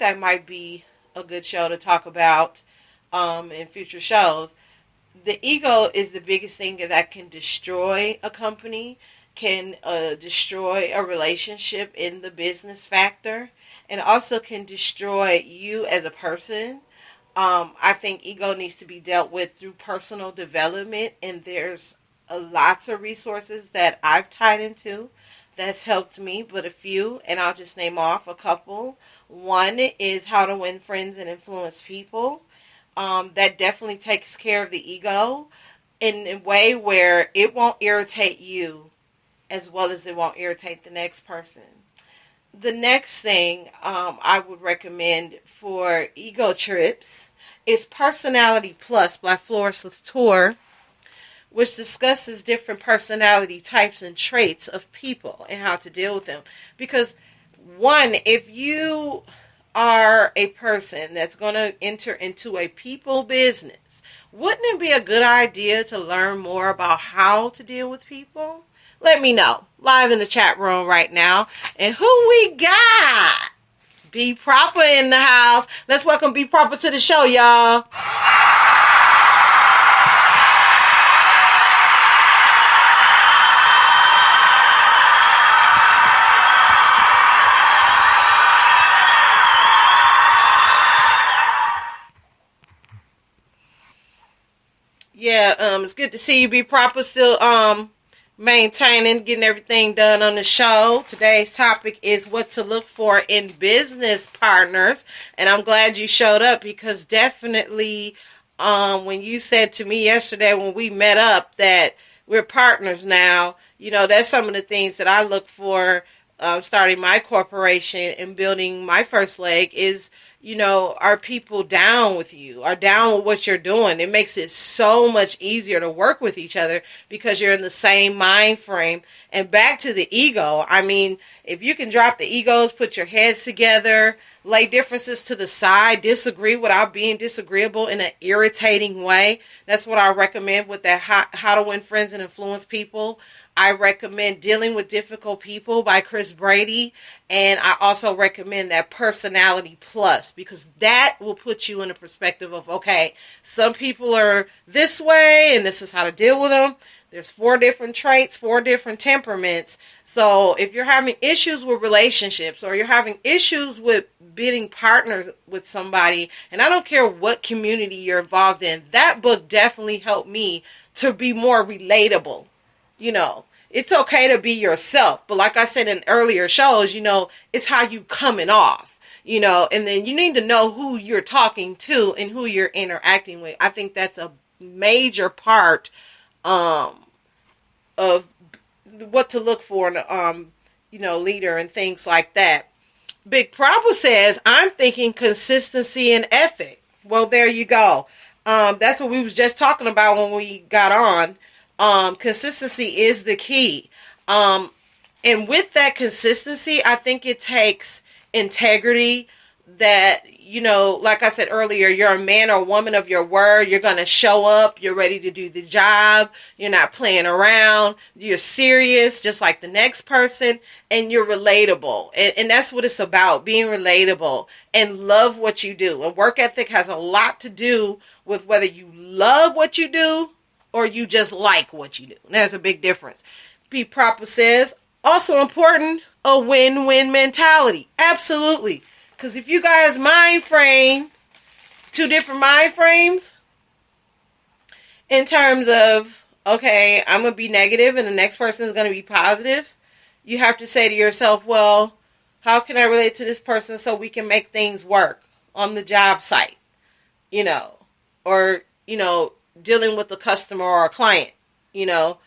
that might be a good show to talk about in future shows. The ego is the biggest thing that can destroy a company, can destroy a relationship in the business factor, and also can destroy you as a person. I think ego needs to be dealt with through personal development, and there's lots of resources that I've tied into that's helped me, but a few, and I'll just name off a couple. One is How to Win Friends and Influence People. That definitely takes care of the ego in a way where it won't irritate you as well as it won't irritate the next person. The next thing I would recommend for ego trips is Personality Plus by Florence Latour, which discusses different personality types and traits of people and how to deal with them. Because, one, if you are a person that's going to enter into a people business, wouldn't it be a good idea to learn more about how to deal with people? Let me know. Live in the chat room right now. And who we got? Be Proper in the house. Let's welcome Be Proper to the show, y'all. Yeah, it's good to see you, Be Proper, still maintaining, getting everything done on the show. Today's topic is what to look for in business partners, and I'm glad you showed up because definitely when you said to me yesterday when we met up that we're partners now, you know, that's some of the things that I look for starting my corporation and building my first leg is, you know, are people down with you, are down with what you're doing? It makes it so much easier to work with each other because you're in the same mind frame. And back to the ego, I mean, if you can drop the egos, put your heads together, lay differences to the side, disagree without being disagreeable in an irritating way. That's what I recommend with that How to Win Friends and Influence People. I recommend Dealing with Difficult People by Chris Brady. And I also recommend that Personality Plus because that will put you in a perspective of, okay, some people are this way and this is how to deal with them. There's 4 different traits, 4 different temperaments. So if you're having issues with relationships or you're having issues with being partners with somebody, and I don't care what community you're involved in, that book definitely helped me to be more relatable. You know, it's okay to be yourself. But like I said in earlier shows, you know, it's how you coming off, you know, and then you need to know who you're talking to and who you're interacting with. I think that's a major part of what to look for in a, you know, leader and things like that. Big Proper says, I'm thinking consistency and ethic. Well, there you go. That's what we was just talking about when we got on. Consistency is the key. And with that consistency, I think it takes integrity that, you know, like I said earlier, you're a man or woman of your word. You're going to show up. You're ready to do the job. You're not playing around. You're serious, just like the next person, and you're relatable. And that's what it's about, being relatable and love what you do. And work ethic has a lot to do with whether you love what you do or you just like what you do. There's a big difference. Be Proper says, also important, a win-win mentality. Absolutely. Because if you guys mind frame 2 different mind frames in terms of, okay, I'm going to be negative and the next person is going to be positive, you have to say to yourself, well, how can I relate to this person so we can make things work on the job site? You know, or, you know, dealing with a customer or a client, you know,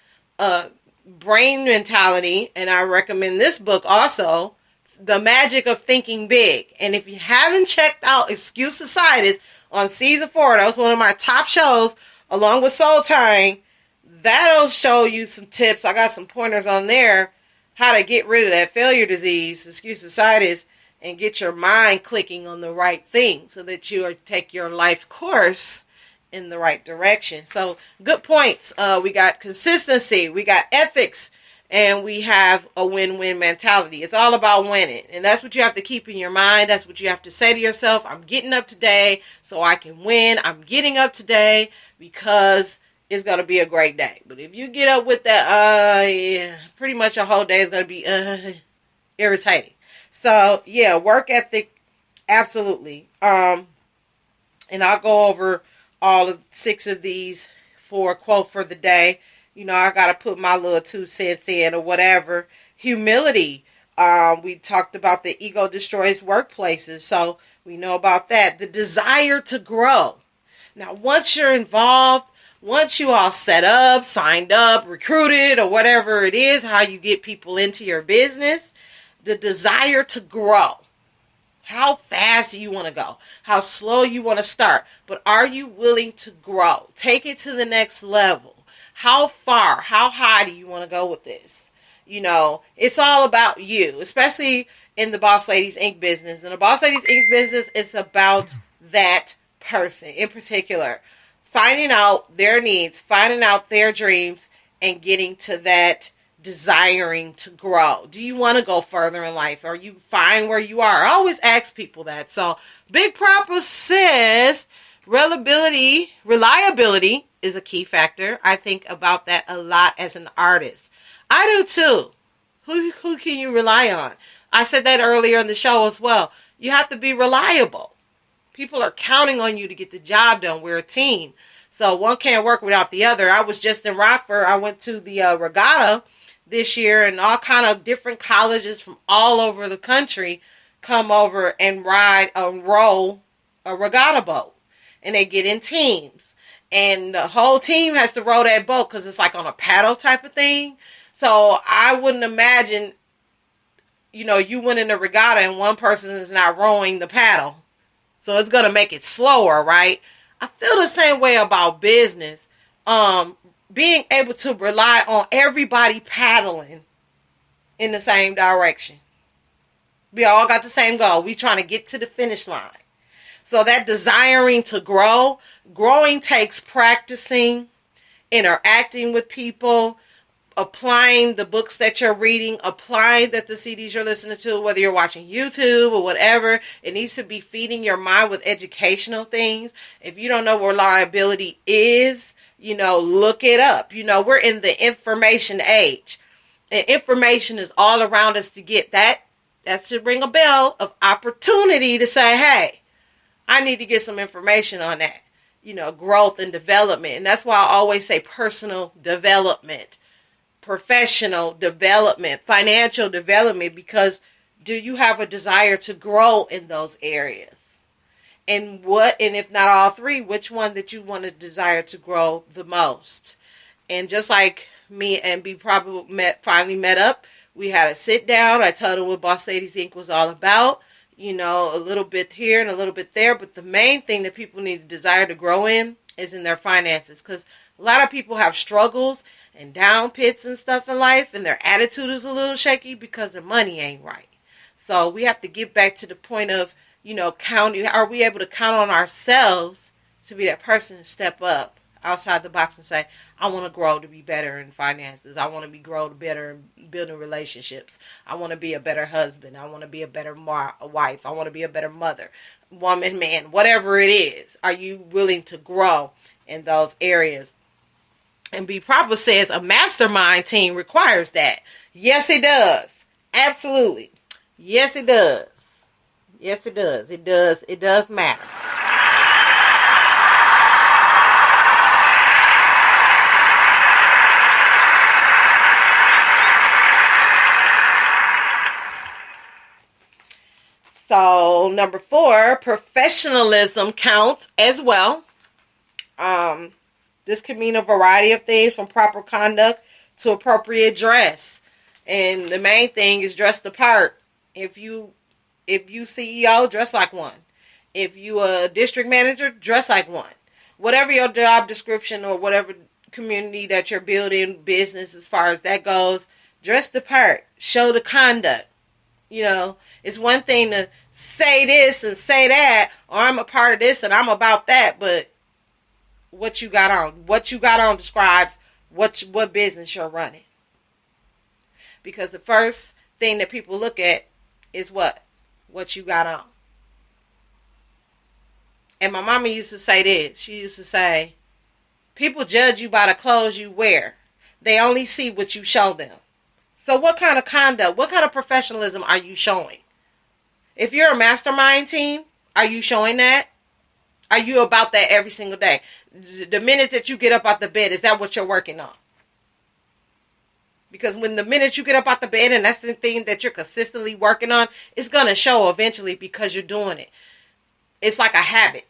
brain mentality. And I recommend this book also, The Magic of Thinking Big. And if you haven't checked out Excuse Societies on season 4, that was one of my top shows along with Soul Tying. That'll show you some tips. I got some pointers on there, how to get rid of that failure disease, Excuse Societies, and get your mind clicking on the right thing so that you take your life course in the right direction. So good points. We got consistency, we got ethics, and we have a win-win mentality. It's all about winning. And that's what you have to keep in your mind. That's what you have to say to yourself. I'm getting up today so I can win. I'm getting up today because it's going to be a great day. But if you get up with that, yeah, pretty much your whole day is going to be irritating. So, yeah, work ethic, absolutely. And I'll go over all of 6 of these for a quote for the day. You know, I got to put my little 2 cents in or whatever. Humility. We talked about the ego destroys workplaces. So we know about that. The desire to grow. Now, once you're involved, once you all set up, signed up, recruited, or whatever it is, how you get people into your business, the desire to grow. How fast do you want to go? How slow you want to start? But are you willing to grow? Take it to the next level. How far, how high do you want to go with this? You know, it's all about you, especially in the Boss Ladies Inc. business. In the Boss Ladies Inc. business, it's about that person in particular. Finding out their needs, finding out their dreams, and getting to that desiring to grow. Do you want to go further in life? Are you fine where you are? I always ask people that. So, Big Proper says reliability is a key factor. I think about that a lot as an artist. I do too. Who can you rely on? I said that earlier in the show as well. You have to be reliable. People are counting on you to get the job done. We're a team. So one can't work without the other. I was just in Rockford. I went to the regatta this year, and all kind of different colleges from all over the country come over and row a regatta boat. And they get in teams. And the whole team has to row that boat because it's like on a paddle type of thing. So I wouldn't imagine, you know, you went in the regatta and one person is not rowing the paddle. So it's going to make it slower, right? I feel the same way about business. Being able to rely on everybody paddling in the same direction. We all got the same goal. We trying to get to the finish line. So that desiring to grow, growing takes practicing, interacting with people, applying the books that you're reading, applying the CDs you're listening to, whether you're watching YouTube or whatever. It needs to be feeding your mind with educational things. If you don't know what reliability is, you know, look it up. You know, we're in the information age. And information is all around us to get that. That should ring a bell of opportunity to say, hey, I need to get some information on that. You know, growth and development. And that's why I always say personal development, professional development, financial development, because do you have a desire to grow in those areas? And if not all 3, which one that you want to desire to grow the most? And just like me and B probably finally met up, we had a sit down. I told her what Boss Ladies Inc. was all about. You know, a little bit here and a little bit there. But the main thing that people need to desire to grow in is in their finances. Because a lot of people have struggles and down pits and stuff in life. And their attitude is a little shaky because their money ain't right. So we have to get back to the point of, you know, are we able to count on ourselves to be that person to step up outside the box and say, I want to grow to be better in finances. I want to grow to better in building relationships. I want to be a better husband. I want to be a better wife. I want to be a better mother, woman, man, whatever it is. Are you willing to grow in those areas? And Be Proper says a mastermind team requires that. Yes, it does. Absolutely. Yes, it does. Yes, it does. It does. It does matter. So, number 4, professionalism counts as well. This could mean a variety of things from proper conduct to appropriate dress. And the main thing is dress the part. If you CEO, dress like one. If you a district manager, dress like one. Whatever your job description or whatever community that you're building, business as far as that goes, dress the part. Show the conduct. You know, it's one thing to say this and say that, or I'm a part of this and I'm about that, but what you got on describes what business you're running. Because the first thing that people look at is what? What you got on. And my mama used to say this. She used to say, people judge you by the clothes you wear. They only see what you show them. So what kind of conduct, what kind of professionalism are you showing? If you're a mastermind team, are you showing that? Are you about that every single day? The minute that you get up out the bed, is that what you're working on? Because when the minute you get up out the bed and that's the thing that you're consistently working on, it's going to show eventually because you're doing it. It's like a habit.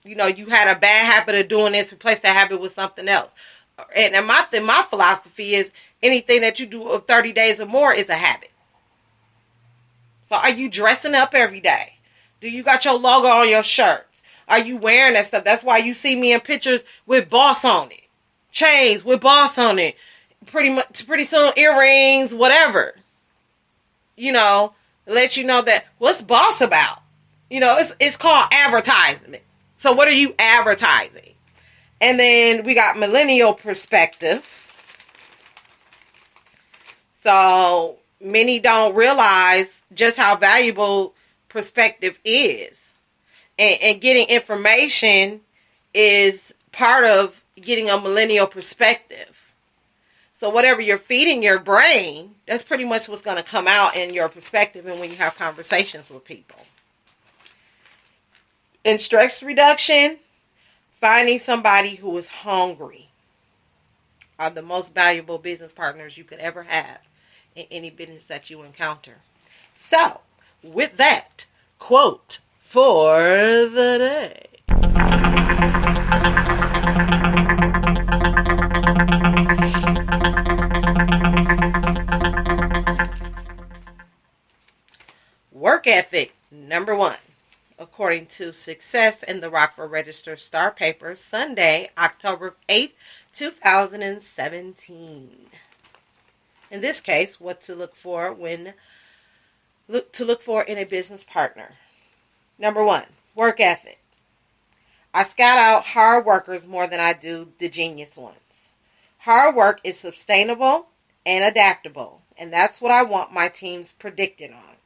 You know, you had a bad habit of doing this, replace that habit with something else. And my philosophy is anything that you do of 30 days or more is a habit. So are you dressing up every day? Do you got your logo on your shirts? Are you wearing that stuff? That's why you see me in pictures with Boss on it. Chains with Boss on it. Pretty soon earrings, whatever. You know, let you know that what's Boss about? You know, it's called advertisement. So what are you advertising? And then we got millennial perspective. So many don't realize just how valuable perspective is. And getting information is part of getting a millennial perspective. So whatever you're feeding your brain, that's pretty much what's going to come out in your perspective and when you have conversations with people. In stress reduction, finding somebody who is hungry are the most valuable business partners you could ever have in any business that you encounter. So, with that, quote for the day. Work ethic, number 1. According to Success in the Rockford Register Star Paper, Sunday, October 8th, 2017. In this case, what to look for in a business partner. Number 1, work ethic. I scout out hard workers more than I do the genius ones. Hard work is sustainable and adaptable, and that's what I want my teams predicted on.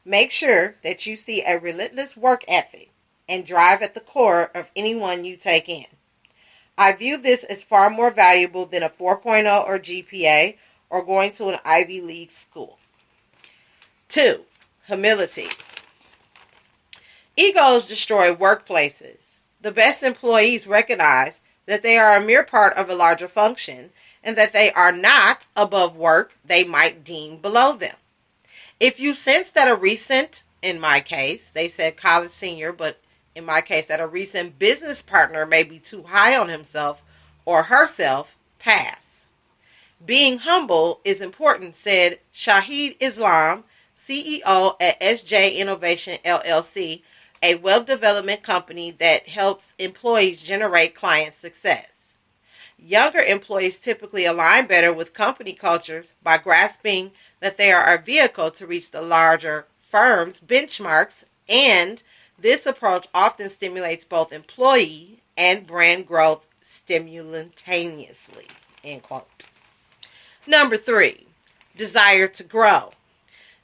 Make sure that you see a relentless work ethic and drive at the core of anyone you take in. I view this as far more valuable than a 4.0 or GPA or going to an Ivy League school. 2, humility. Egos destroy workplaces. The best employees recognize that they are a mere part of a larger function and that they are not above work they might deem below them. If you sense that a recent, in my case, they said college senior, but in my case, that a recent business partner may be too high on himself or herself, pass. Being humble is important, said Shahid Islam, CEO at SJ Innovation LLC, a web development company that helps employees generate client success. Younger employees typically align better with company cultures by grasping that they are a vehicle to reach the larger firm's benchmarks, and this approach often stimulates both employee and brand growth simultaneously. End quote. Number 3, desire to grow.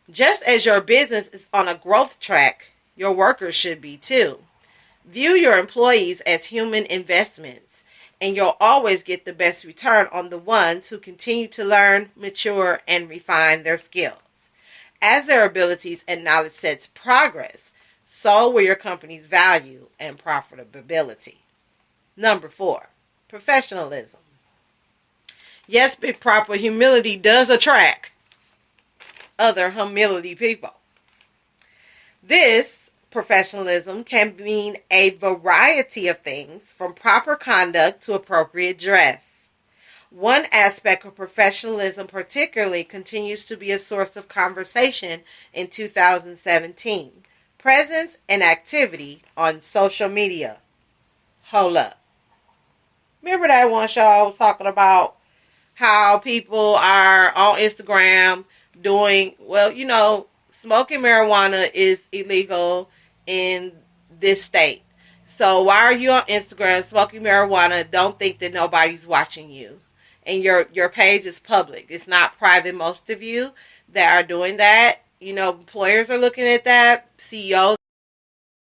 Just as your business is on a growth track, your workers should be too. View your employees as human investments, and you'll always get the best return on the ones who continue to learn, mature, and refine their skills. As their abilities and knowledge sets progress, so will your company's value and profitability. Number 4, professionalism. Yes, Big Proper, humility does attract other humility people. This professionalism can mean a variety of things, from proper conduct to appropriate dress. One aspect of professionalism particularly continues to be a source of conversation in 2017. Presence and activity on social media. Hold up. Remember that one show I was talking about how people are on Instagram doing, smoking marijuana is illegal in this state. So why are you on Instagram smoking marijuana? Don't think that nobody's watching you. and your page is public. It's not private. Most of you that are doing that, employers are looking at that. CEOs